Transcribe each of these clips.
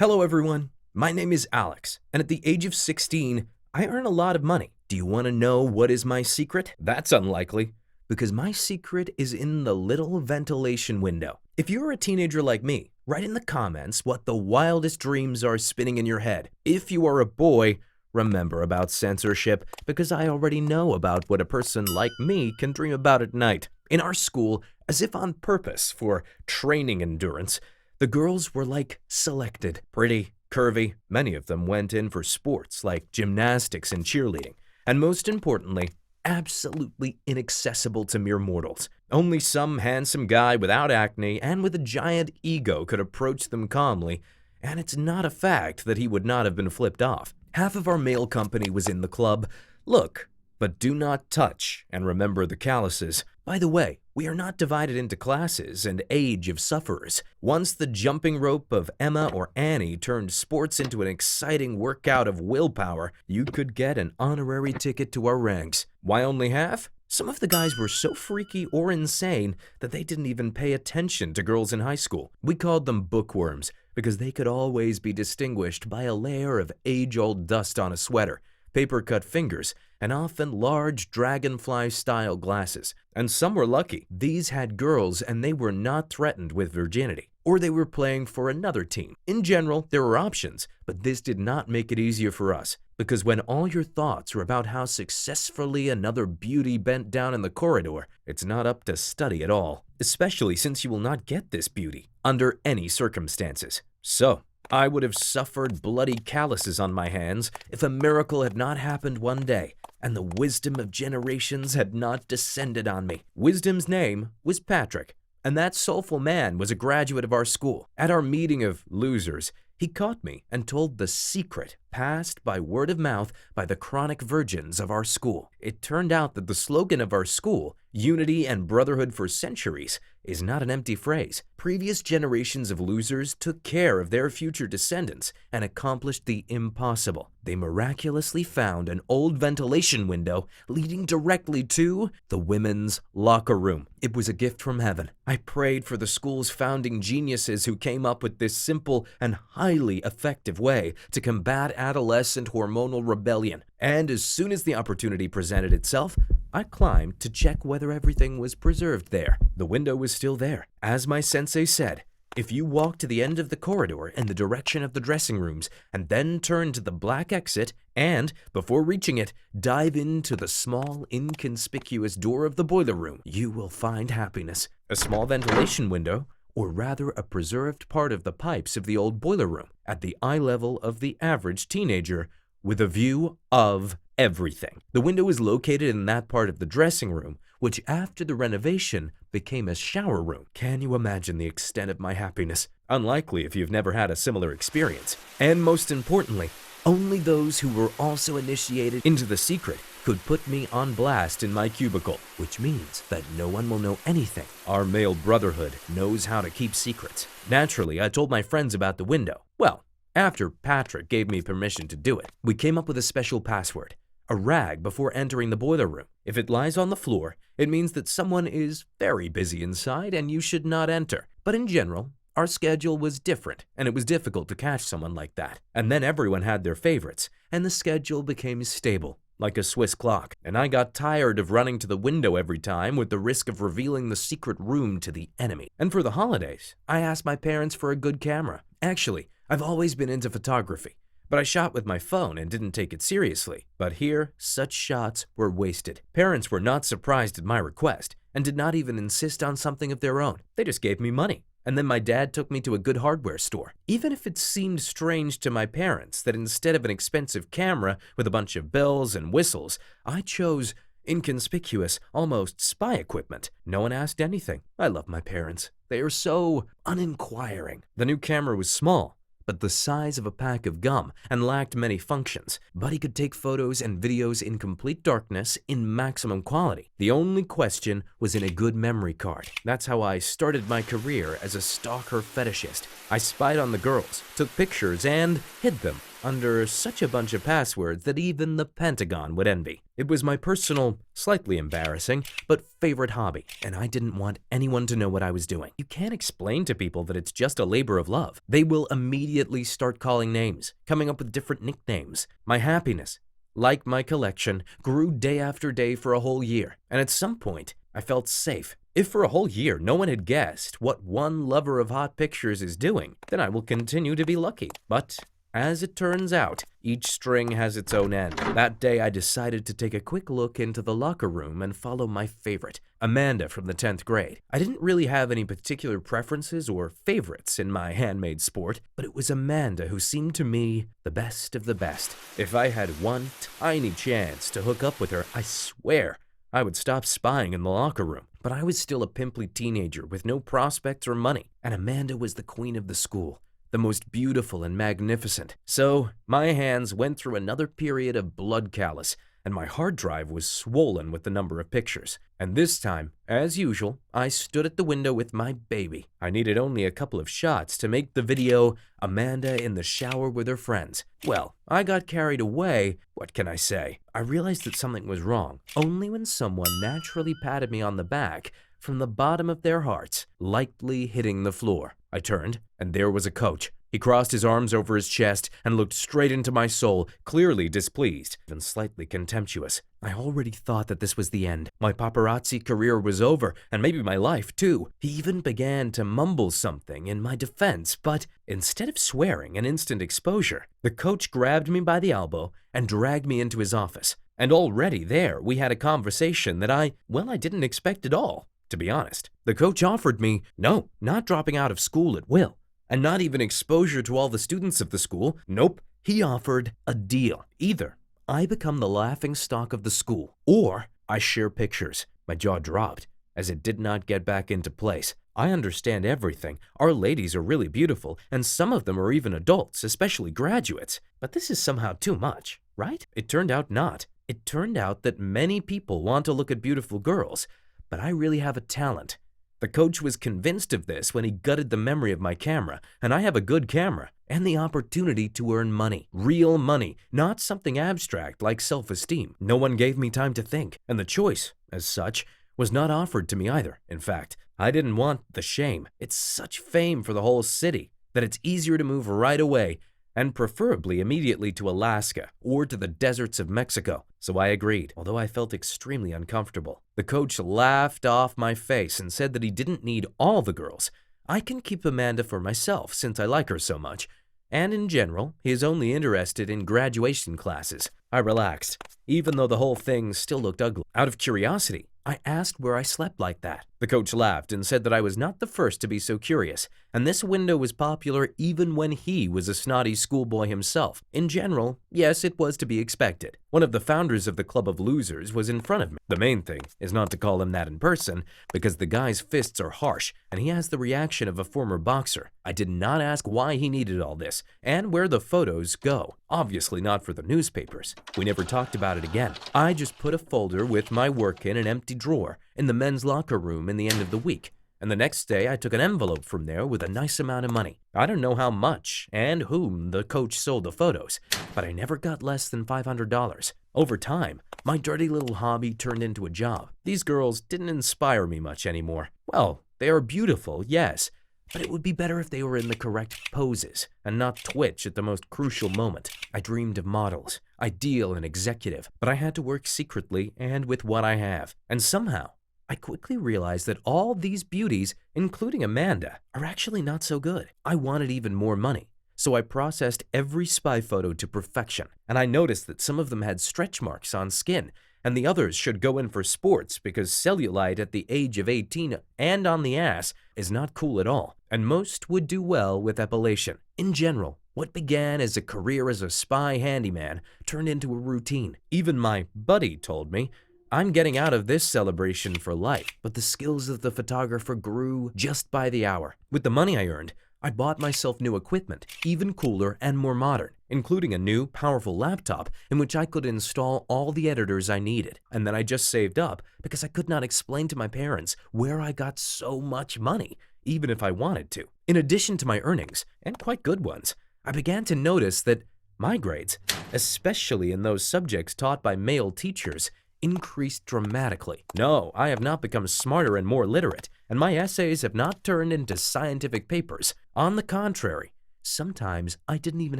Hello everyone, my name is Alex, and at the age of 16, I earn a lot of money. Do you want to know what is my secret? That's unlikely, because my secret is in the little ventilation window. If you're a teenager like me, write in the comments what the wildest dreams are spinning in your head. If you are a boy, remember about censorship, because I already know about what a person like me can dream about at night. In our school, as if on purpose for training endurance, the girls were like selected, pretty, curvy. Many of them went in for sports like gymnastics and cheerleading, and most importantly, absolutely inaccessible to mere mortals. Only some handsome guy without acne and with a giant ego could approach them calmly, and it's not a fact that he would not have been flipped off. Half of our male company was in the club. Look, but do not touch, and remember the calluses. By the way, we are not divided into classes and age of sufferers. Once the jumping rope of Emma or Annie turned sports into an exciting workout of willpower, you could get an honorary ticket to our ranks. Why only half? Some of the guys were so freaky or insane that they didn't even pay attention to girls in high school. We called them bookworms because they could always be distinguished by a layer of age-old dust on a sweater, paper-cut fingers, and often large dragonfly-style glasses. And some were lucky. These had girls and they were not threatened with virginity. Or they were playing for another team. In general, there were options, but this did not make it easier for us. Because when all your thoughts are about how successfully another beauty bent down in the corridor, it's not up to study at all. Especially since you will not get this beauty under any circumstances. So, I would have suffered bloody calluses on my hands if a miracle had not happened one day and the wisdom of generations had not descended on me. Wisdom's name was Patrick, and that soulful man was a graduate of our school. At our meeting of losers, he caught me and told the secret passed by word of mouth by the chronic virgins of our school. It turned out that the slogan of our school, unity and brotherhood for centuries, is not an empty phrase. Previous generations of losers took care of their future descendants and accomplished the impossible. They miraculously found an old ventilation window leading directly to the women's locker room. It was a gift from heaven. I prayed for the school's founding geniuses who came up with this simple and highly effective way to combat adolescent hormonal rebellion. And as soon as the opportunity presented itself, I climbed to check whether everything was preserved there. The window was still there. As my sensei said, if you walk to the end of the corridor in the direction of the dressing rooms and then turn to the black exit and, before reaching it, dive into the small, inconspicuous door of the boiler room, you will find happiness. A small ventilation window, or rather a preserved part of the pipes of the old boiler room, at the eye level of the average teenager, with a view of everything. The window is located in that part of the dressing room, which after the renovation became a shower room. Can you imagine the extent of my happiness? Unlikely if you've never had a similar experience. And most importantly, only those who were also initiated into the secret could put me on blast in my cubicle, which means that no one will know anything. Our male brotherhood knows how to keep secrets. Naturally, I told my friends about the window. Well, after Patrick gave me permission to do it, we came up with a special password, a rag before entering the boiler room. If it lies on the floor, it means that someone is very busy inside and you should not enter. But in general, our schedule was different, and it was difficult to catch someone like that. And then everyone had their favorites, and the schedule became stable, like a Swiss clock. And I got tired of running to the window every time with the risk of revealing the secret room to the enemy. And for the holidays, I asked my parents for a good camera. Actually, I've always been into photography, but I shot with my phone and didn't take it seriously. But here, such shots were wasted. Parents were not surprised at my request and did not even insist on something of their own. They just gave me money. And then my dad took me to a good hardware store. Even if it seemed strange to my parents that instead of an expensive camera with a bunch of bells and whistles, I chose inconspicuous, almost spy equipment. No one asked anything. I love my parents. They are so uninquiring. The new camera was small, but the size of a pack of gum, and lacked many functions. But he could take photos and videos in complete darkness in maximum quality. The only question was in a good memory card. That's how I started my career as a stalker fetishist. I spied on the girls, took pictures, and hid them. under such a bunch of passwords that even the Pentagon would envy. It was my personal, slightly embarrassing, but favorite hobby, and I didn't want anyone to know what I was doing. You can't explain to people that it's just a labor of love. They will immediately start calling names, coming up with different nicknames. My happiness, like my collection, grew day after day for a whole year, and at some point, I felt safe. If for a whole year no one had guessed what one lover of hot pictures is doing, then I will continue to be lucky. But as it turns out, each string has its own end. That day, I decided to take a quick look into the locker room and follow my favorite, Amanda from the 10th grade. I didn't really have any particular preferences or favorites in my handmade sport, but it was Amanda who seemed to me the best of the best. If I had one tiny chance to hook up with her, I swear I would stop spying in the locker room. But I was still a pimply teenager with no prospects or money, and Amanda was the queen of the school, the most beautiful and magnificent. So my hands went through another period of blood callus, and my hard drive was swollen with the number of pictures. And this time, as usual, I stood at the window with my baby. I needed only a couple of shots to make the video Amanda in the shower with her friends. Well, I got carried away. What can I say? I realized that something was wrong only when someone naturally patted me on the back from the bottom of their hearts, lightly hitting the floor. I turned, and there was a coach. He crossed his arms over his chest and looked straight into my soul, clearly displeased, even slightly contemptuous. I already thought that this was the end. My paparazzi career was over, and maybe my life too. He even began to mumble something in my defense, but instead of swearing an instant exposure, the coach grabbed me by the elbow and dragged me into his office. And already there, we had a conversation that I didn't expect at all, to be honest. The coach offered me, no, not dropping out of school at will. And not even exposure to all the students of the school. Nope. He offered a deal. Either I become the laughingstock of the school, or I share pictures. My jaw dropped, as it did not get back into place. I understand everything. Our ladies are really beautiful, and some of them are even adults, especially graduates. But this is somehow too much, right? It turned out not. It turned out that many people want to look at beautiful girls, but I really have a talent. The coach was convinced of this when he gutted the memory of my camera, and I have a good camera, and the opportunity to earn money. Real money, not something abstract like self-esteem. No one gave me time to think, and the choice, as such, was not offered to me either. In fact, I didn't want the shame. It's such fame for the whole city that it's easier to move right away, and preferably immediately to Alaska or to the deserts of Mexico. So I agreed, although I felt extremely uncomfortable. The coach laughed off my face and said that he didn't need all the girls. I can keep Amanda for myself since I like her so much. And in general, he is only interested in graduation classes. I relaxed, even though the whole thing still looked ugly. Out of curiosity, I asked where I slept like that. The coach laughed and said that I was not the first to be so curious, and this window was popular even when he was a snotty schoolboy himself. In general, yes, it was to be expected. One of the founders of the Club of Losers was in front of me. The main thing is not to call him that in person, because the guy's fists are harsh, and he has the reaction of a former boxer. I did not ask why he needed all this, and where the photos go. Obviously not for the newspapers. We never talked about it again. I just put a folder with my work in an empty drawer in the men's locker room in the end of the week, and the next day I took an envelope from there with a nice amount of money. I don't know how much and whom the coach sold the photos, but I never got less than $500. Over time, my dirty little hobby turned into a job. These girls didn't inspire me much anymore. Well, they are beautiful, yes, but it would be better if they were in the correct poses and not twitch at the most crucial moment. I dreamed of models, ideal and executive, but I had to work secretly and with what I have. And somehow, I quickly realized that all these beauties, including Amanda, are actually not so good. I wanted even more money, so I processed every spy photo to perfection, and I noticed that some of them had stretch marks on skin, and the others should go in for sports because cellulite at the age of 18 and on the ass is not cool at all, and most would do well with epilation. In general, what began as a career as a spy handyman turned into a routine. Even my buddy told me, I'm getting out of this celebration for life. But the skills of the photographer grew just by the hour. With the money I earned, I bought myself new equipment, even cooler and more modern, including a new, powerful laptop in which I could install all the editors I needed. And then I just saved up because I could not explain to my parents where I got so much money, even if I wanted to. In addition to my earnings, and quite good ones, I began to notice that My grades, especially in those subjects taught by male teachers, increased dramatically. No, I have not become smarter and more literate, and my essays have not turned into scientific papers. On the contrary, sometimes I didn't even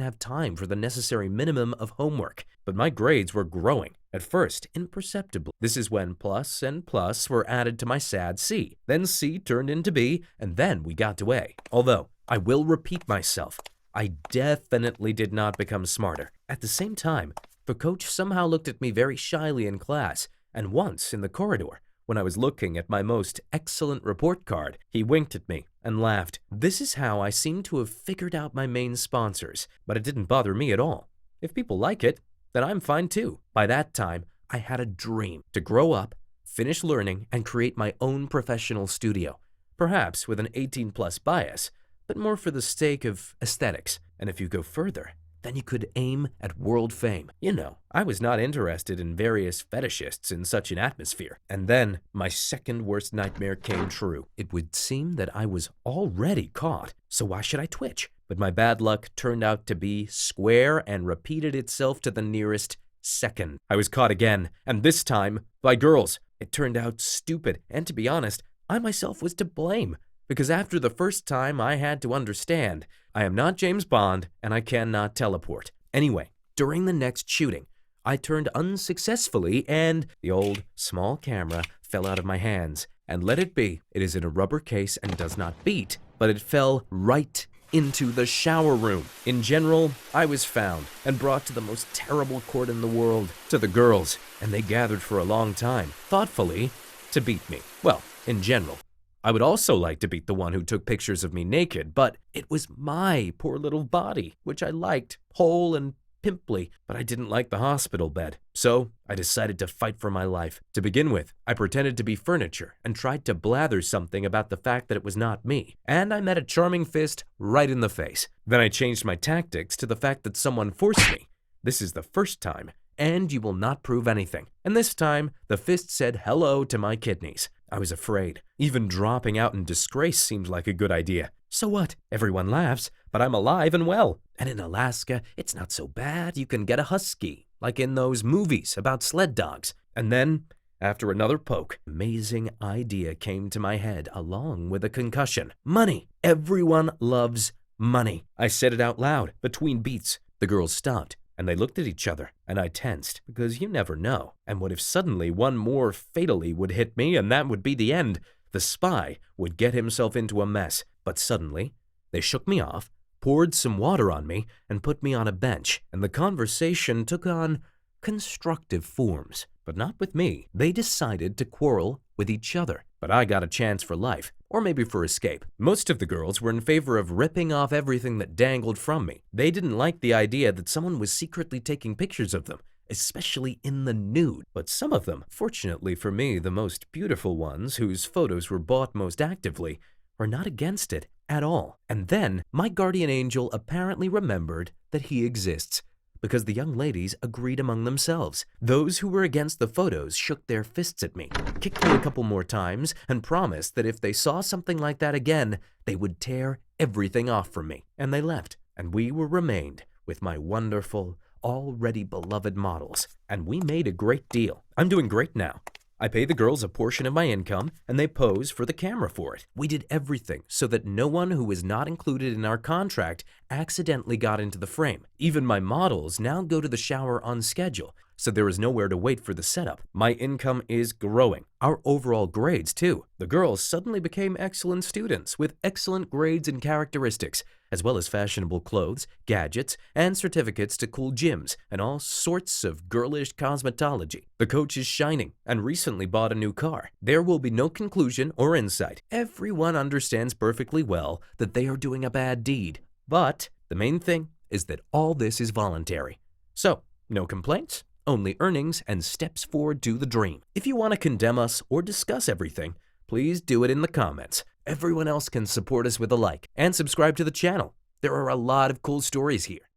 have time for the necessary minimum of homework, but my grades were growing. At first, imperceptibly. This is when plus and plus were added to my sad C. Then C turned into B, and then we got to A. Although, I will repeat myself, I definitely did not become smarter. At the same time, the coach somehow looked at me very shyly in class, and once in the corridor, when I was looking at my most excellent report card, he winked at me and laughed. This is how I seem to have figured out my main sponsors, but it didn't bother me at all. If people like it, then I'm fine too. By that time, I had a dream to grow up, finish learning, and create my own professional studio, perhaps with an 18-plus bias, but more for the sake of aesthetics. And if you go further, then you could aim at world fame. You know, I was not interested in various fetishists in such an atmosphere. And then my second worst nightmare came true. It would seem that I was already caught, so why should I twitch? But my bad luck turned out to be square and repeated itself to the nearest second. I was caught again, and this time by girls. It turned out stupid, and to be honest, I myself was to blame. Because after the first time, I had to understand, I am not James Bond, and I cannot teleport. Anyway, during the next shooting, I turned unsuccessfully, and the old small camera fell out of my hands. And let it be, it is in a rubber case and does not beat, but it fell right into the shower room. In general, I was found and brought to the most terrible court in the world, to the girls, and they gathered for a long time, thoughtfully, to beat me. Well, in general. I would also like to beat the one who took pictures of me naked, but it was my poor little body, which I liked, whole and pimply, but I didn't like the hospital bed. So I decided to fight for my life. To begin with, I pretended to be furniture and tried to blather something about the fact that it was not me, and I met a charming fist right in the face. Then I changed my tactics to the fact that someone forced me. This is the first time, and you will not prove anything. And this time, the fist said hello to my kidneys. I was afraid. Even dropping out in disgrace seemed like a good idea. So what? Everyone laughs, but I'm alive and well. And in Alaska, it's not so bad. You can get a husky, like in those movies about sled dogs. And then, after another poke, an amazing idea came to my head along with a concussion. Money. Everyone loves money. I said it out loud, between beats. The girls stopped, and they looked at each other, and I tensed, because you never know. And what if suddenly one more fatally would hit me, and that would be the end? The spy would get himself into a mess. But suddenly, they shook me off, poured some water on me, and put me on a bench, and the conversation took on constructive forms. But not with me. They decided to quarrel with each other. But I got a chance for life, or maybe for escape. Most of the girls were in favor of ripping off everything that dangled from me. They didn't like the idea that someone was secretly taking pictures of them, especially in the nude. But some of them, fortunately for me, the most beautiful ones, whose photos were bought most actively, were not against it at all. And then my guardian angel apparently remembered that he exists, because the young ladies agreed among themselves. Those who were against the photos shook their fists at me, kicked me a couple more times, and promised that if they saw something like that again, they would tear everything off from me. And they left, and we were remained with my wonderful, already beloved models. And we made a great deal. I'm doing great now. I pay the girls a portion of my income, and they pose for the camera for it. We did everything so that no one who was not included in our contract accidentally got into the frame. Even my models now go to the shower on schedule, so there is nowhere to wait for the setup. My income is growing. Our overall grades, too. The girls suddenly became excellent students with excellent grades and characteristics, as well as fashionable clothes, gadgets, and certificates to cool gyms and all sorts of girlish cosmetology. The coach is shining and recently bought a new car. There will be no conclusion or insight. Everyone understands perfectly well that they are doing a bad deed. But the main thing is that all this is voluntary. So, no complaints, only earnings and steps forward to the dream. If you want to condemn us or discuss everything, please do it in the comments. Everyone else can support us with a like and subscribe to the channel. There are a lot of cool stories here.